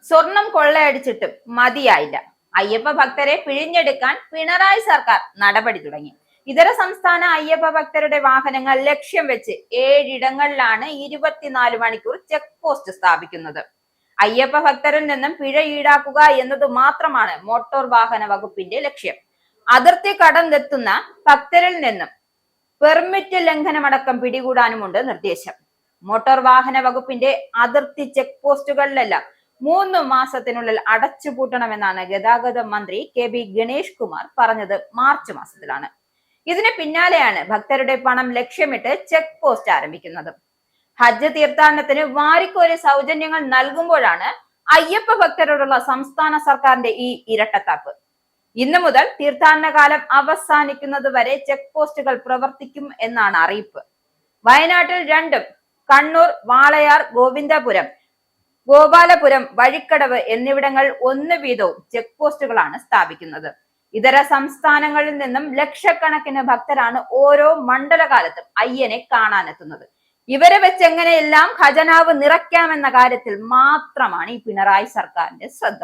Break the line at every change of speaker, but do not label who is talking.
സ്വർണം കൊള്ളയടിച്ചിട്ടും മതിയായില്ല. അയ്യപ്പ ഭക്തരെ പിഴിഞ്ഞെടുക്കാൻ പിണറായി സർക്കാർ നടപടി തുടങ്ങി. ഇതര സംസ്ഥാന അയ്യപ്പ ഭക്തരുടെ വാഹനങ്ങൾ ലക്ഷ്യം വെച്ച് 7 ഇടങ്ങളിലാണ് 24 മണിക്കൂർ ചെക്ക് പോസ്റ്റ് സ്ഥാപിക്കുന്നത്. അയ്യപ്പ ഭക്തരിൽ നിന്നും പിഴ ഈടാക്കുക എന്നത് മാത്രമാണ് മോട്ടോർ വാഹന വകുപ്പിന്റെ ലക്ഷ്യം. അതിർത്തി കടന്നെത്തുന്ന ഭക്തരിൽ നിന്നും പെർമിറ്റ് ലംഘനമടക്കം പിടികൂടാനുമുണ്ട് നിർദ്ദേശം. മോട്ടോർ വാഹന വകുപ്പിന്റെ അതിർത്തി ചെക്ക് പോസ്റ്റുകളിലെല്ലാം 3 മാസത്തിനുള്ളിൽ അടച്ചുപൂട്ടണമെന്നാണ് ഗതാഗത മന്ത്രി കെ ഗണേഷ് കുമാർ പറഞ്ഞത് മാർച്ച് മാസത്തിലാണ്. ഇതിന് പിന്നാലെയാണ് ഭക്തരുടെ പണം ലക്ഷ്യമിട്ട് ചെക്ക് പോസ്റ്റ് ആരംഭിക്കുന്നത്. ഹജ്ജ് തീർത്ഥാടനത്തിന് വാരിക്കോരി സൗജന്യങ്ങൾ നൽകുമ്പോഴാണ് അയ്യപ്പ ഭക്തരോടുള്ള സംസ്ഥാന സർക്കാരിന്റെ ഈ ഇരട്ടത്താപ്പ്. ഇന്നു മുതൽ തീർത്ഥാടന കാലം അവസാനിക്കുന്നത് വരെ ചെക്ക് പോസ്റ്റുകൾ പ്രവർത്തിക്കും എന്നാണ് അറിയിപ്പ്. വയനാട്ടിൽ 2ഉം, കണ്ണൂർ, വാളയാർ, ഗോവിന്ദപുരം, ഗോപാലപുരം, വഴിക്കടവ് എന്നിവിടങ്ങൾ 1 വീതവും ചെക്ക് പോസ്റ്റുകളാണ് സ്ഥാപിക്കുന്നത്. ഇതര സംസ്ഥാനങ്ങളിൽ നിന്നും ലക്ഷക്കണക്കിന് ഭക്തരാണ് ഓരോ മണ്ഡലകാലത്തും അയ്യനെ കാണാനെത്തുന്നത്. ഇവരെ വെച്ച് എങ്ങനെയെല്ലാം ഖജനാവ് നിറയ്ക്കാമെന്ന കാര്യത്തിൽ മാത്രമാണ് ഈ പിണറായി സർക്കാരിന്റെ ശ്രദ്ധ.